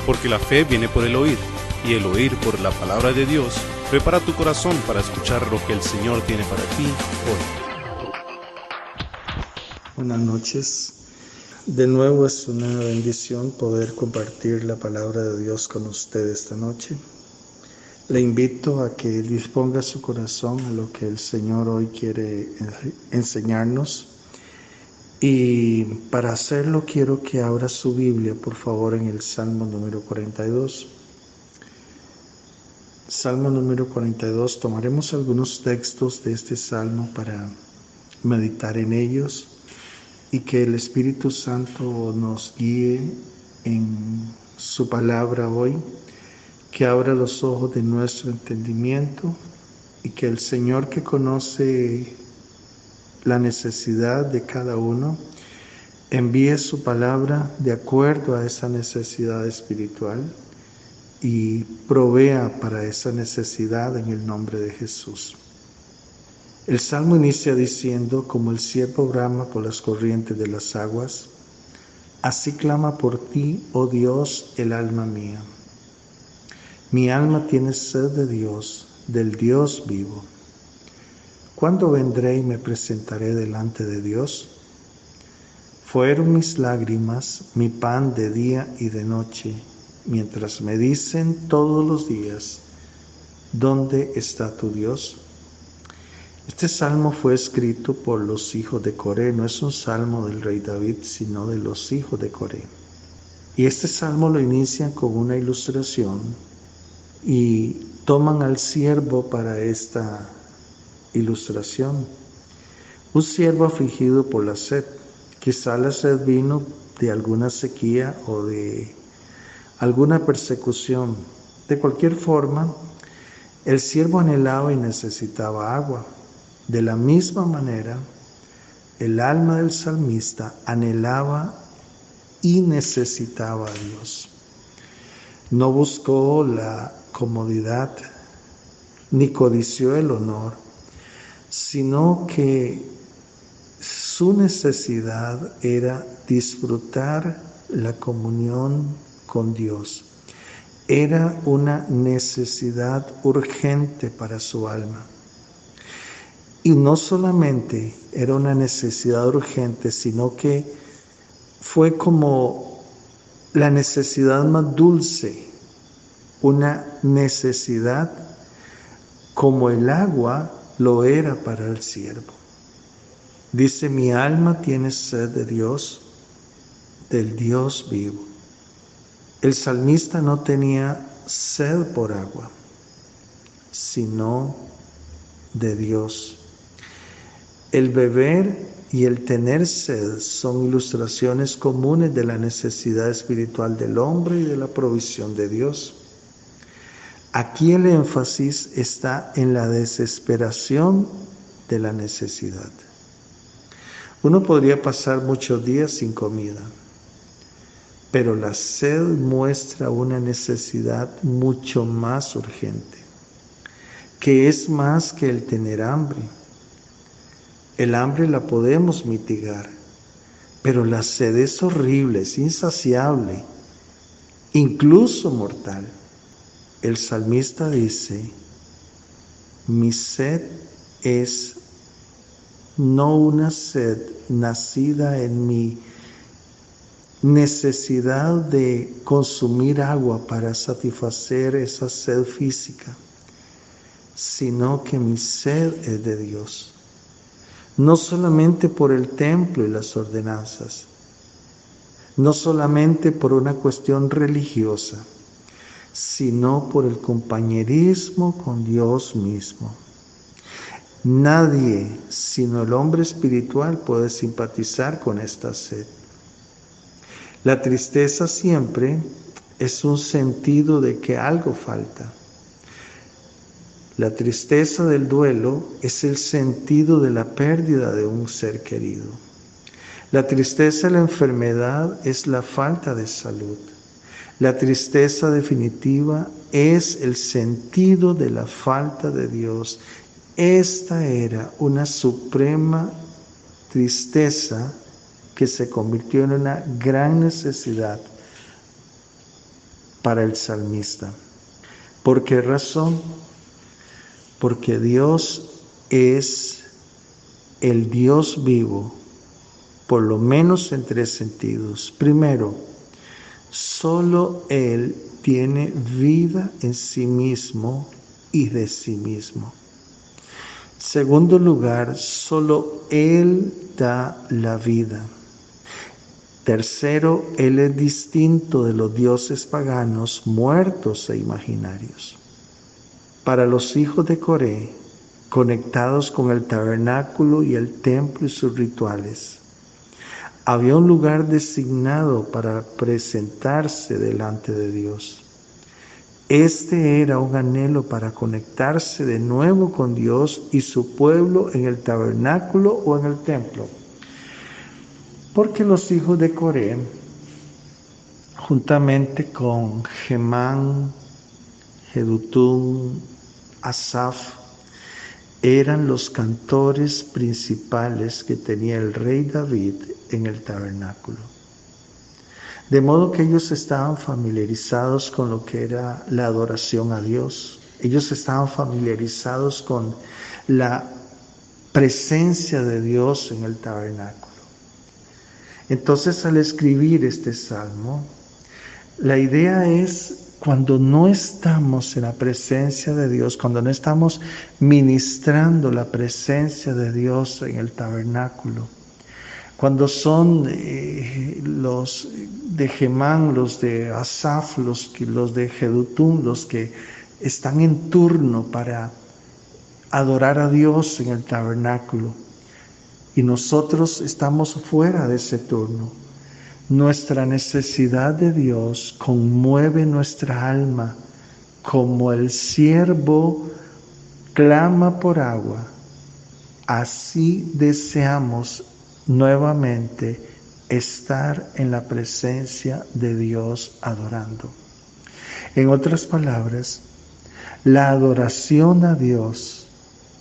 porque la fe viene por el oír, y el oír por la palabra de Dios. Prepara tu corazón para escuchar lo que el Señor tiene para ti hoy. Buenas noches. De nuevo es una bendición poder compartir la palabra de Dios con usted esta noche. Le invito a que disponga su corazón a lo que el Señor hoy quiere enseñarnos. Y para hacerlo quiero que abra su Biblia, por favor, en el Salmo número 42. Salmo número 42. Tomaremos algunos textos de este Salmo para meditar en ellos y que el Espíritu Santo nos guíe en su palabra hoy, que abra los ojos de nuestro entendimiento y que el Señor, que conoce la necesidad de cada uno, envíe su palabra de acuerdo a esa necesidad espiritual y provea para esa necesidad en el nombre de Jesús. El Salmo inicia diciendo: como el ciervo brama por las corrientes de las aguas, así clama por ti, oh Dios, el alma mía. Mi alma tiene sed de Dios, del Dios vivo. ¿Cuándo vendré y me presentaré delante de Dios? Fueron mis lágrimas mi pan de día y de noche, mientras me dicen todos los días: ¿dónde está tu Dios? Este salmo fue escrito por los hijos de Coré. No es un salmo del rey David, sino de los hijos de Coré. Y este salmo lo inician con una ilustración y toman al siervo para esta ilustración. Un siervo afligido por la sed. Quizá la sed vino de alguna sequía o de alguna persecución. De cualquier forma, el siervo anhelaba y necesitaba agua. De la misma manera, el alma del salmista anhelaba y necesitaba a Dios. No buscó la comodidad ni codició el honor, sino que su necesidad era disfrutar la comunión con Dios. Era una necesidad urgente para su alma. Y no solamente era una necesidad urgente, sino que fue como la necesidad más dulce, una necesidad como el agua lo era para el siervo. Dice: mi alma tiene sed de Dios, del Dios vivo. El salmista no tenía sed por agua, sino de Dios. El beber y el tener sed son ilustraciones comunes de la necesidad espiritual del hombre y de la provisión de Dios. Aquí el énfasis está en la desesperación de la necesidad. Uno podría pasar muchos días sin comida, pero la sed muestra una necesidad mucho más urgente, que es más que el tener hambre. El hambre la podemos mitigar, pero la sed es horrible, es insaciable, incluso mortal. El salmista dice: mi sed es no una sed nacida en mi necesidad de consumir agua para satisfacer esa sed física, sino que mi sed es de Dios. No solamente por el templo y las ordenanzas, no solamente por una cuestión religiosa, sino por el compañerismo con Dios mismo. Nadie, sino el hombre espiritual, puede simpatizar con esta sed. La tristeza siempre es un sentido de que algo falta. La tristeza del duelo es el sentido de la pérdida de un ser querido. La tristeza de la enfermedad es la falta de salud. La tristeza definitiva es el sentido de la falta de Dios. Esta era una suprema tristeza que se convirtió en una gran necesidad para el salmista. ¿Por qué razón? Porque Dios es el Dios vivo, por lo menos en 3 sentidos. Primero, solo Él tiene vida en sí mismo y de sí mismo. Segundo lugar, solo Él da la vida. Tercero, Él es distinto de los dioses paganos, muertos e imaginarios. Para los hijos de Coré, conectados con el tabernáculo y el templo y sus rituales, había un lugar designado para presentarse delante de Dios. Este era un anhelo para conectarse de nuevo con Dios y su pueblo en el tabernáculo o en el templo. Porque los hijos de Coré, juntamente con Hemán, Jedutún, Asaf, eran los cantores principales que tenía el rey David en el tabernáculo. De modo que ellos estaban familiarizados con lo que era la adoración a Dios. Ellos estaban familiarizados con la presencia de Dios en el tabernáculo. Entonces, al escribir este salmo, la idea es cuando no estamos en la presencia de Dios, cuando no estamos ministrando la presencia de Dios en el tabernáculo, cuando son los de Hemán, los de Asaf, los de Jedutún, los que están en turno para adorar a Dios en el tabernáculo, y nosotros estamos fuera de ese turno, nuestra necesidad de Dios conmueve nuestra alma como el ciervo clama por agua. Así deseamos nuevamente estar en la presencia de Dios adorando. En otras palabras, la adoración a Dios,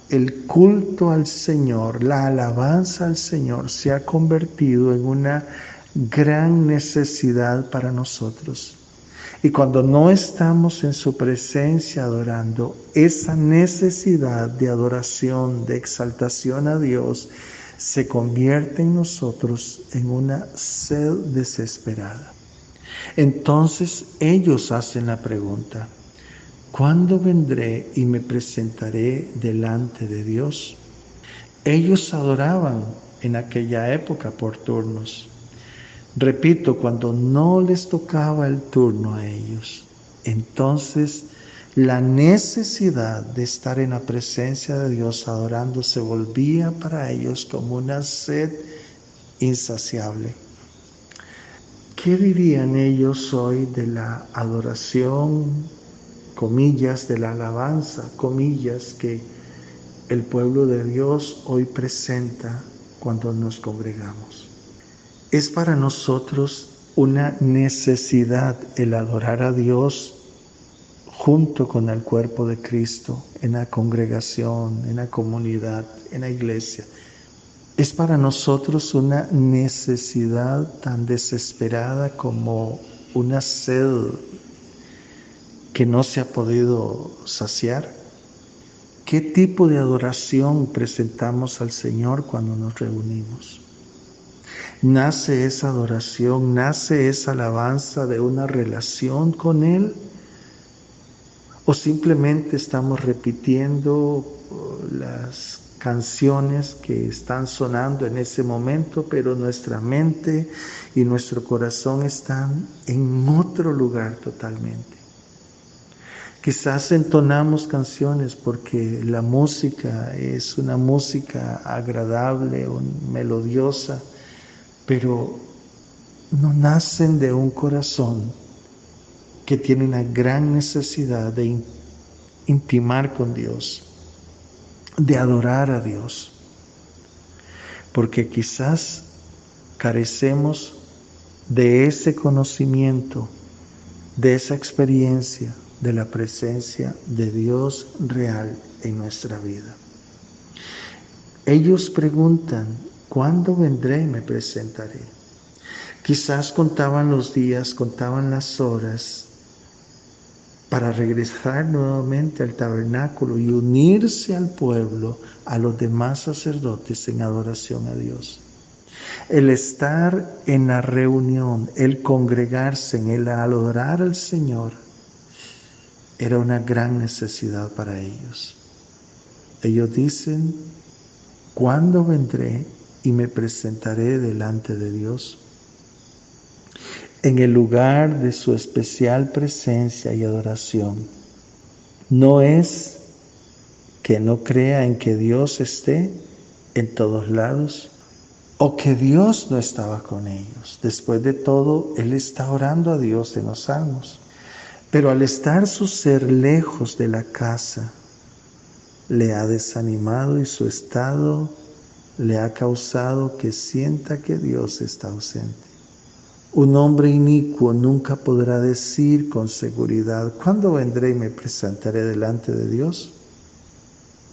el culto al Señor, la alabanza al Señor se ha convertido en una gran necesidad para nosotros. Y cuando no estamos en su presencia adorando, esa necesidad de adoración, de exaltación a Dios, se convierte en nosotros en una sed desesperada. Entonces ellos hacen la pregunta: ¿cuándo vendré y me presentaré delante de Dios? Ellos adoraban en aquella época por turnos. Repito, cuando no les tocaba el turno a ellos, entonces la necesidad de estar en la presencia de Dios adorando se volvía para ellos como una sed insaciable. ¿Qué dirían ellos hoy de la adoración, comillas, de la alabanza, comillas, que el pueblo de Dios hoy presenta cuando nos congregamos? Es para nosotros una necesidad el adorar a Dios junto con el cuerpo de Cristo, en la congregación, en la comunidad, en la iglesia. Es para nosotros una necesidad tan desesperada como una sed que no se ha podido saciar. ¿Qué tipo de adoración presentamos al Señor cuando nos reunimos? ¿Nace esa adoración, nace esa alabanza de una relación con Él? ¿O simplemente estamos repitiendo las canciones que están sonando en ese momento, pero nuestra mente y nuestro corazón están en otro lugar totalmente? Quizás entonamos canciones porque la música es una música agradable o melodiosa, pero no nacen de un corazón que tiene una gran necesidad de intimar con Dios, de adorar a Dios, porque quizás carecemos de ese conocimiento, de esa experiencia, de la presencia de Dios real en nuestra vida. Ellos preguntan: ¿cuándo vendré y me presentaré? Quizás contaban los días, contaban las horas para regresar nuevamente al tabernáculo y unirse al pueblo, a los demás sacerdotes en adoración a Dios. El estar en la reunión, el congregarse, en el adorar al Señor, era una gran necesidad para ellos. Ellos dicen: ¿cuándo vendré y me presentaré delante de Dios? En el lugar de su especial presencia y adoración. No es que no crea en que Dios esté en todos lados o que Dios no estaba con ellos. Después de todo, Él está orando a Dios en los salmos. Pero al estar su ser lejos de la casa, le ha desanimado y su estado le ha causado que sienta que Dios está ausente. Un hombre inicuo nunca podrá decir con seguridad: ¿cuándo vendré y me presentaré delante de Dios?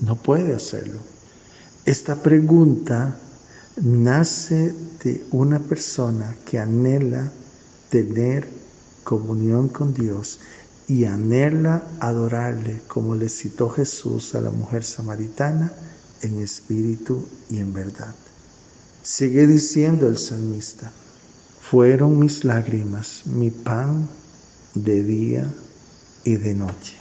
No puede hacerlo. Esta pregunta nace de una persona que anhela tener comunión con Dios y anhela adorarle, como le citó Jesús a la mujer samaritana, en espíritu y en verdad. Sigue diciendo el salmista: fueron mis lágrimas, mi pan de día y de noche.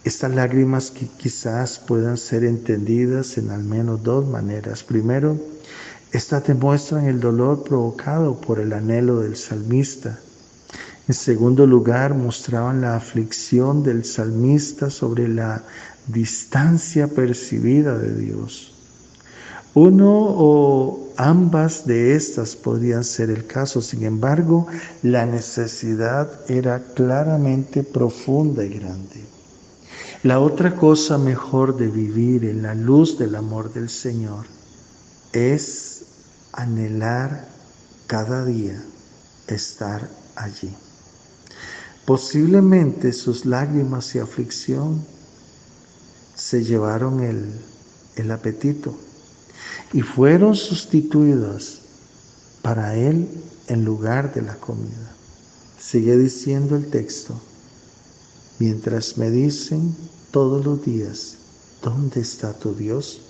Estas lágrimas que quizás puedan ser entendidas en al menos dos maneras. Primero, estas demuestran el dolor provocado por el anhelo del salmista. En segundo lugar, mostraban la aflicción del salmista sobre la distancia percibida de Dios. Uno o ambas de estas podrían ser el caso. Sin embargo, la necesidad era claramente profunda y grande. La otra cosa mejor de vivir en la luz del amor del Señor es anhelar cada día estar allí. Posiblemente sus lágrimas y aflicción se llevaron el apetito y fueron sustituidas para él en lugar de la comida. Sigue diciendo el texto: mientras me dicen todos los días, ¿dónde está tu Dios?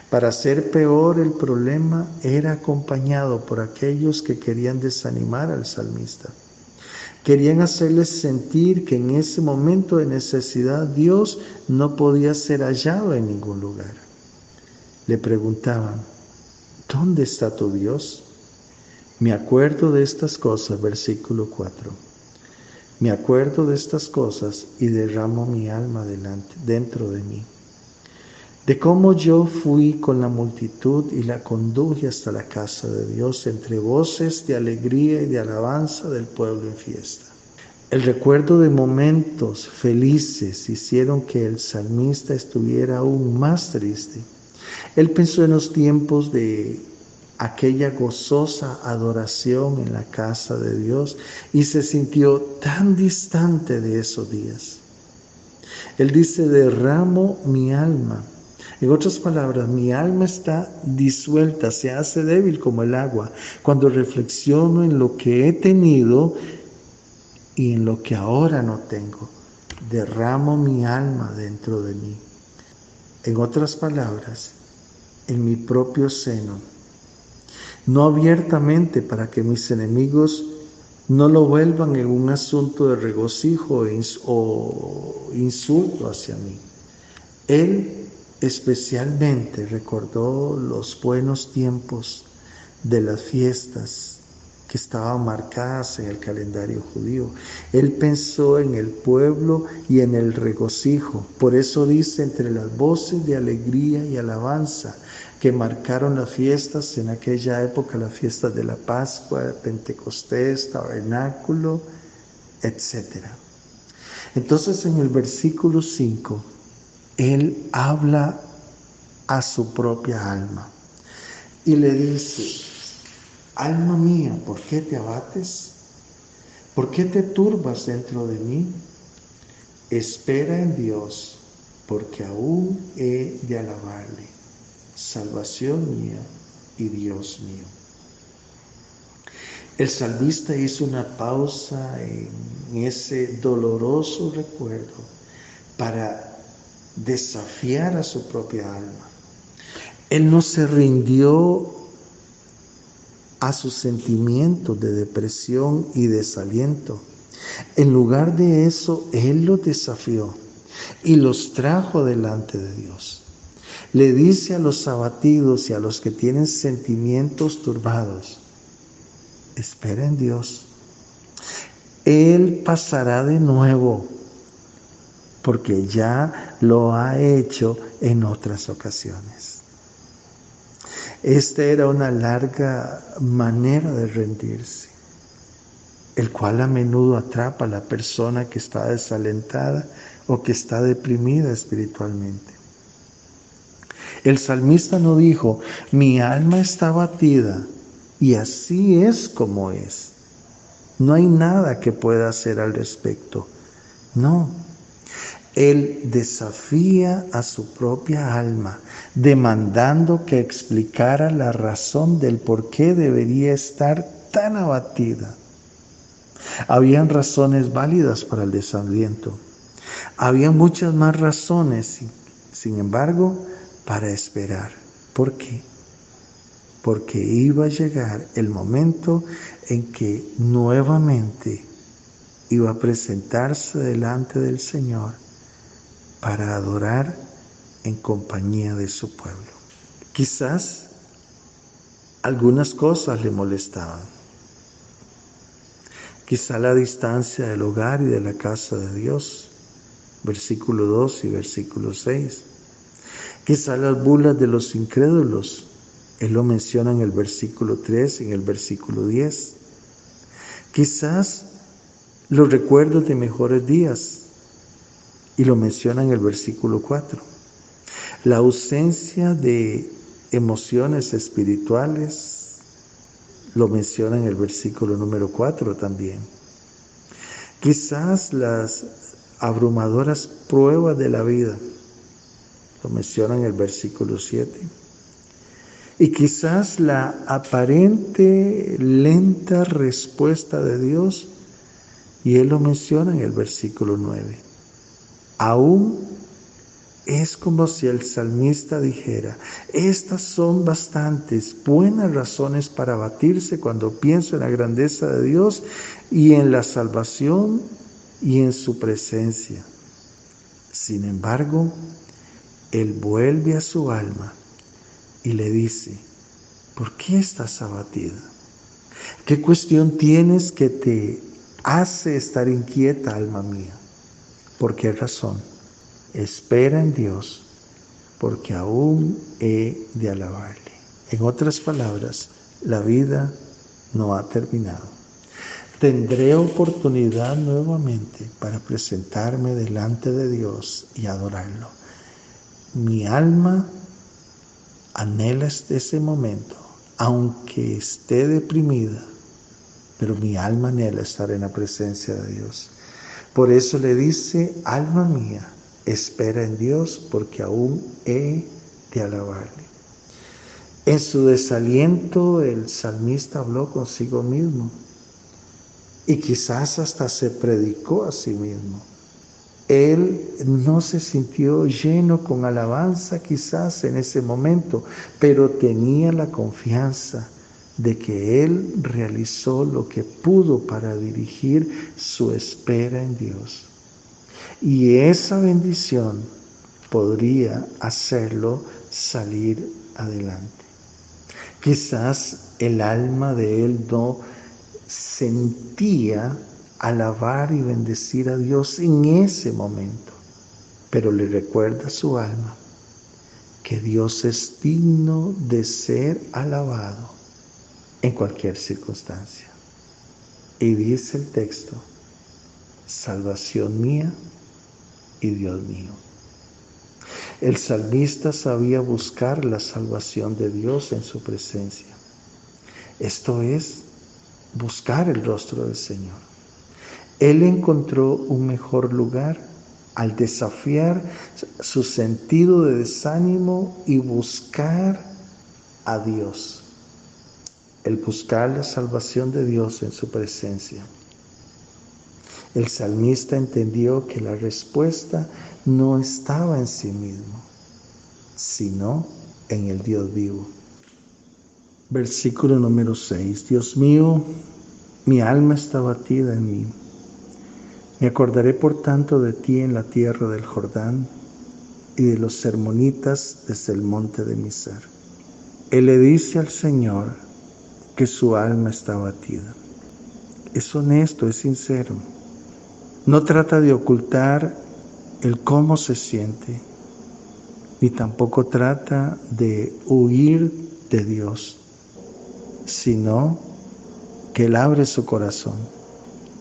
Para hacer peor el problema, era acompañado por aquellos que querían desanimar al salmista. Querían hacerles sentir que en ese momento de necesidad Dios no podía ser hallado en ningún lugar. Le preguntaban: ¿dónde está tu Dios? Me acuerdo de estas cosas, versículo 4. Me acuerdo de estas cosas y derramo mi alma dentro de mí. De cómo yo fui con la multitud y la conduje hasta la casa de Dios entre voces de alegría y de alabanza del pueblo en fiesta. El recuerdo de momentos felices hicieron que el salmista estuviera aún más triste. Él pensó en los tiempos de aquella gozosa adoración en la casa de Dios y se sintió tan distante de esos días. Él dice: derramo mi alma. En otras palabras, mi alma está disuelta, se hace débil como el agua cuando reflexiono en lo que he tenido y en lo que ahora no tengo. Derramo mi alma dentro de mí. En otras palabras, en mi propio seno. No abiertamente, para que mis enemigos no lo vuelvan en un asunto de regocijo o insulto hacia mí. Él especialmente recordó los buenos tiempos de las fiestas que estaban marcadas en el calendario judío. Él pensó en el pueblo y en el regocijo. Por eso dice: entre las voces de alegría y alabanza que marcaron las fiestas en aquella época, las fiestas de la Pascua, Pentecostés, Tabernáculo, etc. Entonces, en el versículo 5, él habla a su propia alma y le dice: alma mía, ¿por qué te abates? ¿Por qué te turbas dentro de mí? Espera en Dios, porque aún he de alabarle, salvación mía y Dios mío. El salmista hizo una pausa en ese doloroso recuerdo para desafiar a su propia alma. Él no se rindió a sus sentimientos de depresión y desaliento. En lugar de eso, Él los desafió y los trajo delante de Dios. Le dice a los abatidos y a los que tienen sentimientos turbados: espera en Dios. Él pasará de nuevo, porque ya lo ha hecho en otras ocasiones. Esta era una larga manera de rendirse, el cual a menudo atrapa a la persona que está desalentada o que está deprimida espiritualmente. El salmista no dijo: mi alma está abatida y así es como es. No hay nada que pueda hacer al respecto. No. Él desafía a su propia alma, demandando que explicara la razón del por qué debería estar tan abatida. Habían razones válidas para el desaliento. Había muchas más razones, sin embargo, para esperar. ¿Por qué? Porque iba a llegar el momento en que nuevamente iba a presentarse delante del Señor para adorar en compañía de su pueblo. Quizás algunas cosas le molestaban. Quizá la distancia del hogar y de la casa de Dios, versículo 2 y versículo 6. Quizá las burlas de los incrédulos, Él lo menciona en el versículo 3 y en el versículo 10. Quizás los recuerdos de mejores días, y lo menciona en el versículo 4. La ausencia de emociones espirituales, lo menciona en el versículo número 4 también. Quizás las abrumadoras pruebas de la vida, lo menciona en el versículo 7. Y quizás la aparente lenta respuesta de Dios, y Él lo menciona en el versículo 9. Aún es como si el salmista dijera: estas son bastantes buenas razones para abatirse cuando pienso en la grandeza de Dios y en la salvación y en su presencia. Sin embargo, Él vuelve a su alma y le dice: ¿por qué estás abatida? ¿Qué cuestión tienes que te hace estar inquieta, alma mía? ¿Por qué razón? Espera en Dios, porque aún he de alabarle. En otras palabras, la vida no ha terminado. Tendré oportunidad nuevamente para presentarme delante de Dios y adorarlo. Mi alma anhela ese momento, aunque esté deprimida, pero mi alma anhela estar en la presencia de Dios. Por eso le dice: alma mía, espera en Dios, porque aún he de alabarle. En su desaliento, el salmista habló consigo mismo y quizás hasta se predicó a sí mismo. Él no se sintió lleno con alabanza quizás en ese momento, pero tenía la confianza de que Él realizó lo que pudo para dirigir su espera en Dios. Y esa bendición podría hacerlo salir adelante. Quizás el alma de él no sentía alabar y bendecir a Dios en ese momento, pero le recuerda a su alma que Dios es digno de ser alabado en cualquier circunstancia. Y dice el texto: salvación mía y Dios mío. El salmista sabía buscar la salvación de Dios en su presencia. Esto es, buscar el rostro del Señor. Él encontró un mejor lugar al desafiar su sentido de desánimo y buscar a Dios. el buscar la salvación de Dios en su presencia. El salmista entendió que la respuesta no estaba en sí mismo, sino en el Dios vivo. Versículo número 6. Dios mío, mi alma está abatida en mí. Me acordaré por tanto de ti en la tierra del Jordán y de los hermonitas desde el monte de Mizar. Él le dice al Señor que su alma está abatida. Es honesto, es sincero. No trata de ocultar el cómo se siente, ni tampoco trata de huir de Dios, sino que Él abre su corazón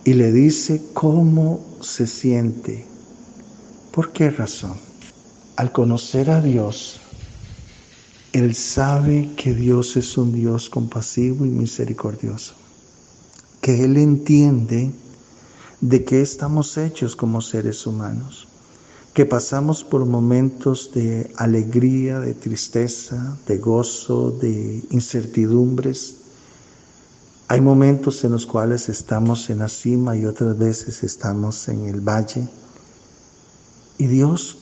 y le dice cómo se siente. ¿Por qué razón? Al conocer a Dios, Él sabe que Dios es un Dios compasivo y misericordioso, que Él entiende de qué estamos hechos como seres humanos, que pasamos por momentos de alegría, de tristeza, de gozo, de incertidumbres. Hay momentos en los cuales estamos en la cima y otras veces estamos en el valle. Y Dios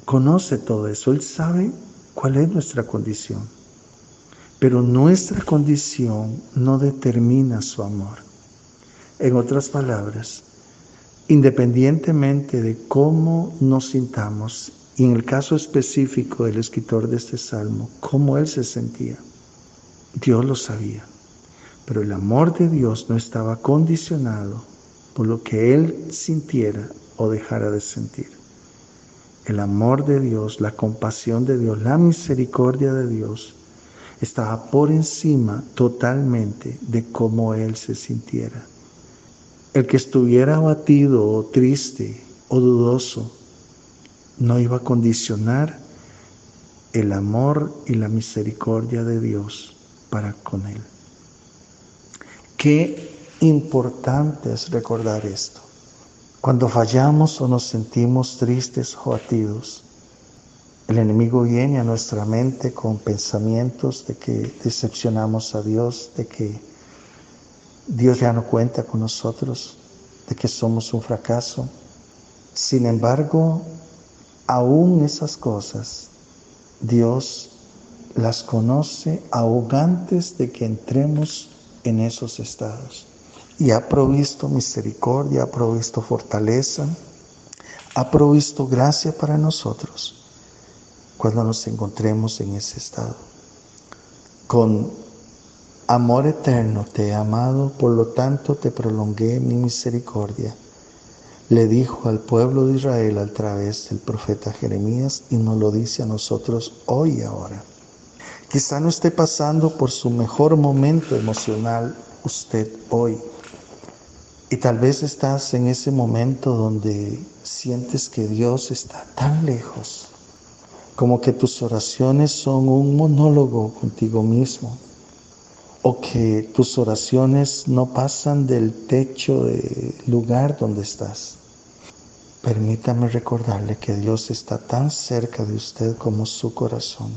conoce todo eso, Él sabe cuál es nuestra condición. Pero nuestra condición no determina su amor. En otras palabras, independientemente de cómo nos sintamos, y en el caso específico del escritor de este salmo, cómo él se sentía, Dios lo sabía. Pero el amor de Dios no estaba condicionado por lo que él sintiera o dejara de sentir. El amor de Dios, la compasión de Dios, la misericordia de Dios estaba por encima totalmente de cómo él se sintiera. El que estuviera abatido o triste o dudoso no iba a condicionar el amor y la misericordia de Dios para con él. Qué importante es recordar esto. Cuando fallamos o nos sentimos tristes o abatidos, el enemigo viene a nuestra mente con pensamientos de que decepcionamos a Dios, de que Dios ya no cuenta con nosotros, de que somos un fracaso. Sin embargo, aún esas cosas, Dios las conoce aún antes de que entremos en esos estados. Y ha provisto misericordia, ha provisto fortaleza, ha provisto gracia para nosotros cuando nos encontremos en ese estado. Con amor eterno te he amado, por lo tanto te prolongué mi misericordia, le dijo al pueblo de Israel a través del profeta Jeremías, y nos lo dice a nosotros hoy y ahora. Quizá no esté pasando por su mejor momento emocional usted hoy, y tal vez estás en ese momento donde sientes que Dios está tan lejos, como que tus oraciones son un monólogo contigo mismo, o que tus oraciones no pasan del techo del lugar donde estás. Permítame recordarle que Dios está tan cerca de usted como su corazón,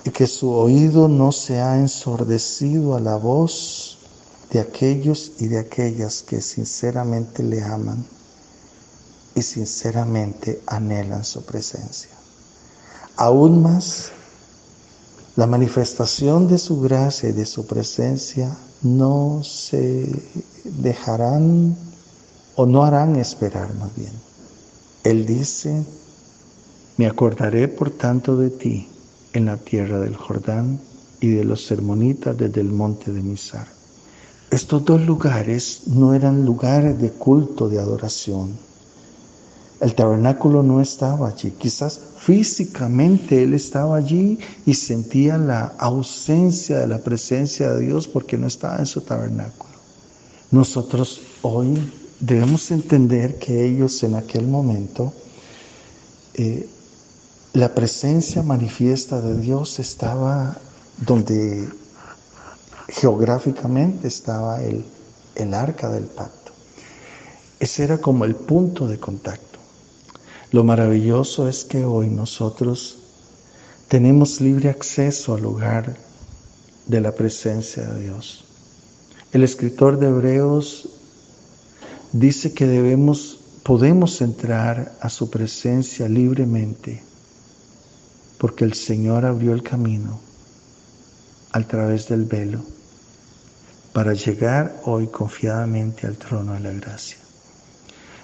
y que su oído no se ha ensordecido a la voz de aquellos y de aquellas que sinceramente le aman y sinceramente anhelan su presencia. Aún más, la manifestación de su gracia y de su presencia no se dejarán o no harán esperar más bien. Él dice, me acordaré por tanto de ti en la tierra del Jordán y de los hermonitas desde el monte de Mizar. Estos dos lugares no eran lugares de culto, de adoración. El tabernáculo no estaba allí. Quizás físicamente él estaba allí y sentía la ausencia de la presencia de Dios porque no estaba en su tabernáculo. Nosotros hoy debemos entender que ellos en aquel momento, la presencia manifiesta de Dios estaba donde geográficamente estaba el arca del pacto. Ese era como el punto de contacto. Lo maravilloso es que hoy nosotros tenemos libre acceso al lugar de la presencia de Dios. El escritor de Hebreos dice que podemos entrar a su presencia libremente, porque el Señor abrió el camino a través del velo para llegar hoy confiadamente al trono de la gracia.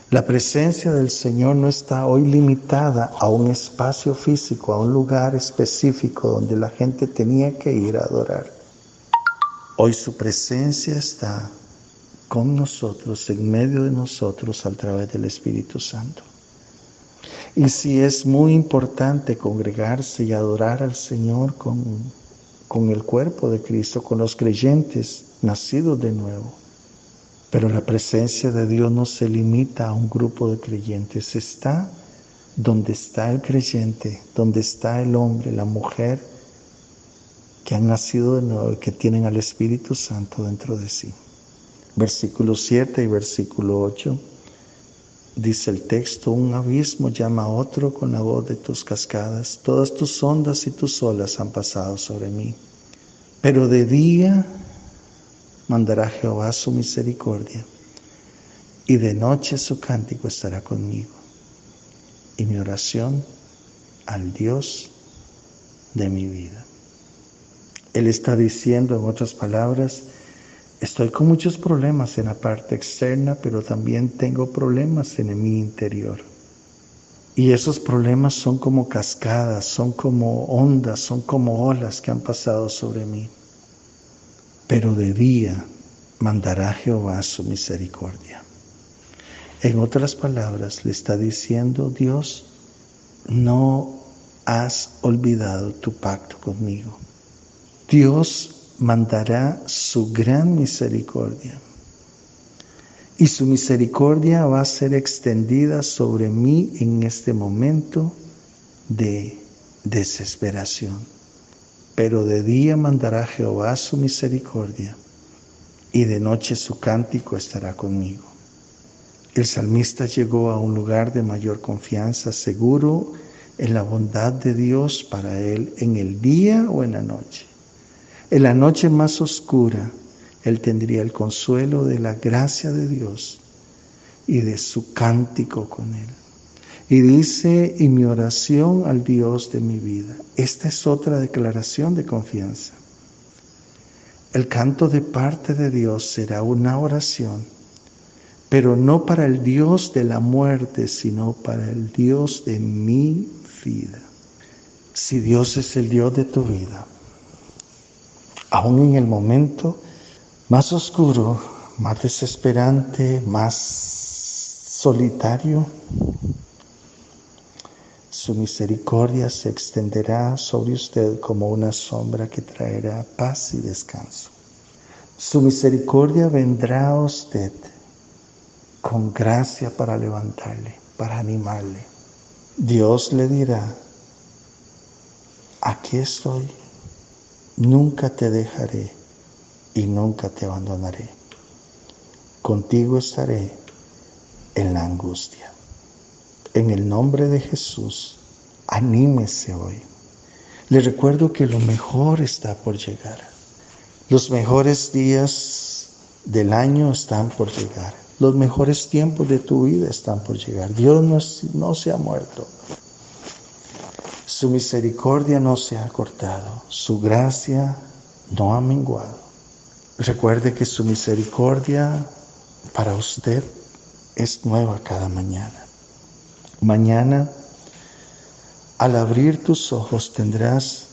La presencia del Señor no está hoy limitada a un espacio físico, a un lugar específico donde la gente tenía que ir a adorar. Hoy su presencia está con nosotros, en medio de nosotros, a través del Espíritu Santo. Y sí es muy importante congregarse y adorar al Señor con el cuerpo de Cristo, con los creyentes nacidos de nuevo. Pero la presencia de Dios no se limita a un grupo de creyentes. Está donde está el creyente, donde está el hombre, la mujer, que han nacido de nuevo y que tienen al Espíritu Santo dentro de sí. Versículo 7 y versículo 8, dice el texto: un abismo llama a otro con la voz de tus cascadas, todas tus ondas y tus olas han pasado sobre mí. Pero de día mandará Jehová su misericordia, y de noche su cántico estará conmigo, y mi oración al Dios de mi vida. Él está diciendo, en otras palabras, estoy con muchos problemas en la parte externa, pero también tengo problemas en mi interior. Y esos problemas son como cascadas, son como ondas, son como olas que han pasado sobre mí. Pero de día mandará Jehová su misericordia. En otras palabras, le está diciendo Dios: no has olvidado tu pacto conmigo. Dios mandará su gran misericordia. Y su misericordia va a ser extendida sobre mí en este momento de desesperación. Pero de día mandará Jehová su misericordia, y de noche su cántico estará conmigo. El salmista llegó a un lugar de mayor confianza, seguro en la bondad de Dios para él en el día o en la noche. En la noche más oscura, él tendría el consuelo de la gracia de Dios y de su cántico con él. Y dice: y mi oración al Dios de mi vida. Esta es otra declaración de confianza. El canto de parte de Dios será una oración, pero no para el Dios de la muerte, sino para el Dios de mi vida. Si Dios es el Dios de tu vida, aún en el momento más oscuro, más desesperante, más solitario, su misericordia se extenderá sobre usted como una sombra que traerá paz y descanso. Su misericordia vendrá a usted con gracia para levantarle, para animarle. Dios le dirá: aquí estoy, nunca te dejaré y nunca te abandonaré. Contigo estaré en la angustia. En el nombre de Jesús, anímese hoy. Le recuerdo que lo mejor está por llegar. Los mejores días del año están por llegar. Los mejores tiempos de tu vida están por llegar. Dios no se ha muerto. Su misericordia no se ha cortado. Su gracia no ha menguado. Recuerde que su misericordia para usted es nueva cada mañana. Mañana, al abrir tus ojos, tendrás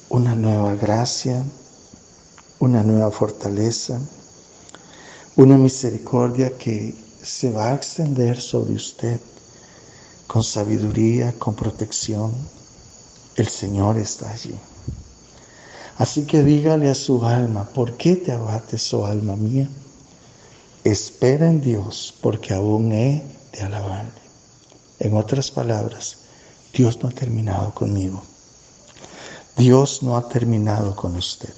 una nueva gracia, una nueva fortaleza, una misericordia que se va a extender sobre usted con sabiduría, con protección. El Señor está allí. Así que dígale a su alma: ¿por qué te abates, oh alma mía? Espera en Dios, porque aún he de alabarle. En otras palabras, Dios no ha terminado conmigo. Dios no ha terminado con usted.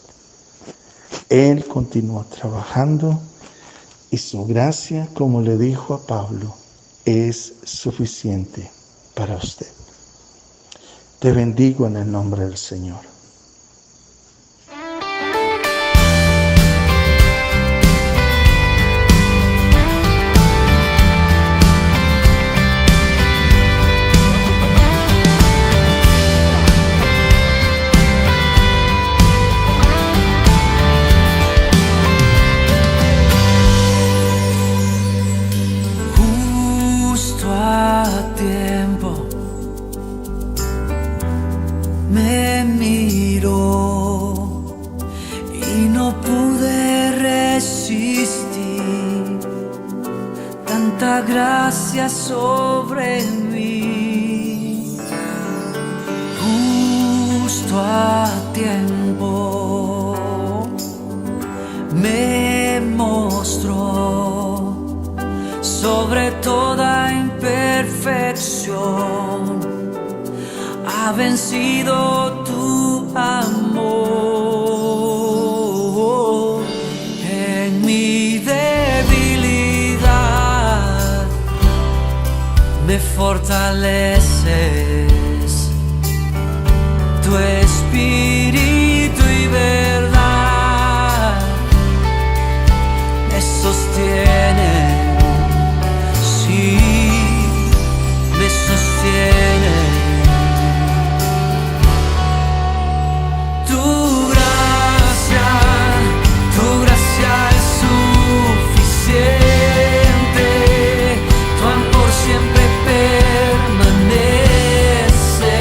Él continúa trabajando y su gracia, como le dijo a Pablo, es suficiente para usted. Te bendigo en el nombre del Señor. resistir tanta gracia sobre mí. Justo a tiempo me mostró sobre toda imperfección, ha vencido tu amor. En mi debilidad me fortaleces, tu espíritu y verdad me sostienen, sí, me sostienen. Tu gracia es suficiente, tu amor siempre permanece.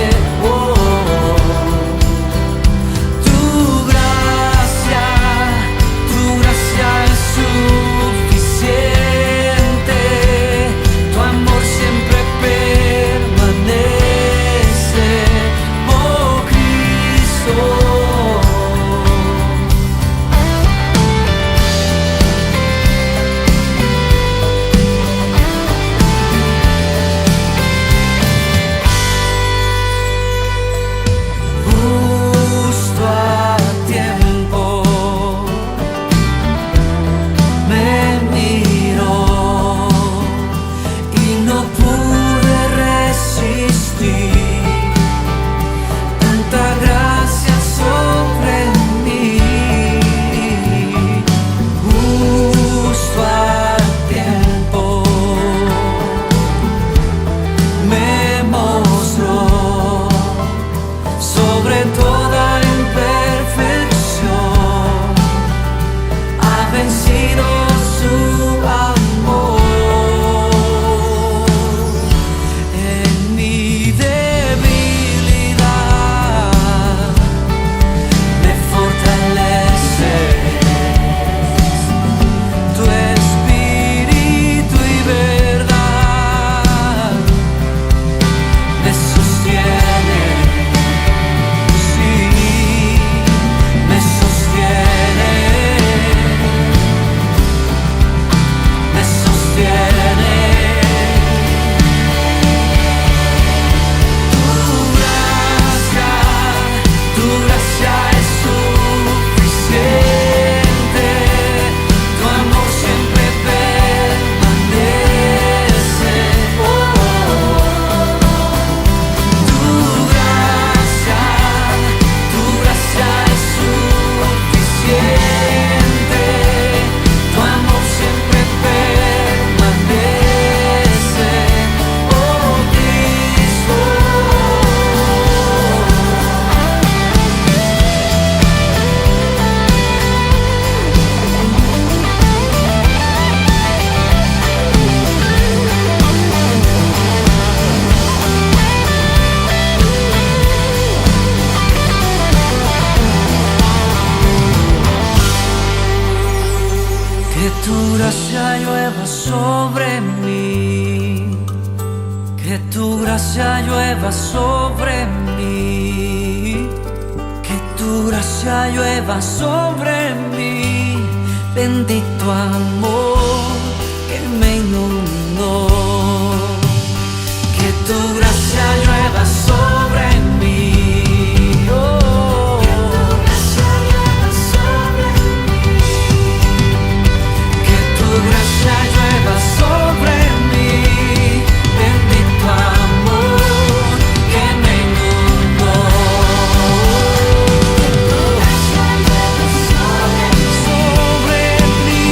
Tu gracia es suficiente, tu amor siempre permanece, oh Cristo. Justo a tiempo me miró y no pude resistir tanta gracia sobre mí. Justo a tiempo me mostró sobre toda imperfección, ha vencido su amor. En mi debilidad me fortaleces, tu espíritu y verdad me sostiene. Sí, me sostiene, me sostiene. Tu gracia es suficiente, tu amor siempre permanece. Tu gracia es suficiente, tu amor siempre permanece, oh Cristo. Que tu gracia llueva sobre mí, que tu gracia llueva sobre mí, que tu gracia llueva sobre mí, bendito amor que me inundó. Que tu gracia llueva sobre mí, oh. Que tu gracia llueva sobre mí, bendito amor que me inundó. Sobre mí,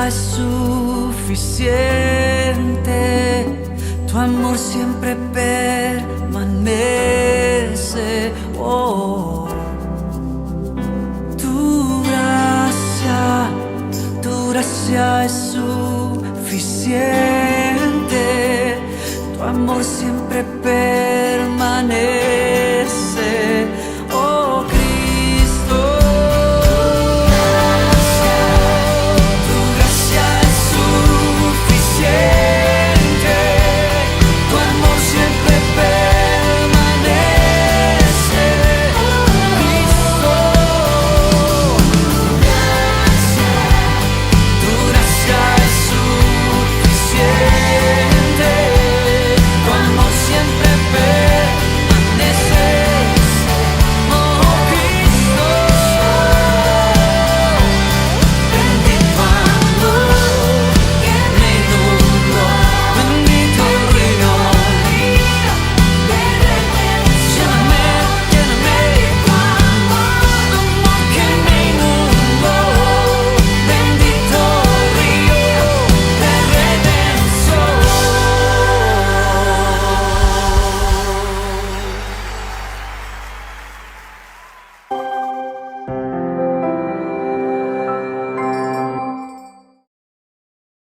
gracia es suficiente, tu amor siempre permanece. Oh, tu gracia es suficiente, tu amor siempre permanece.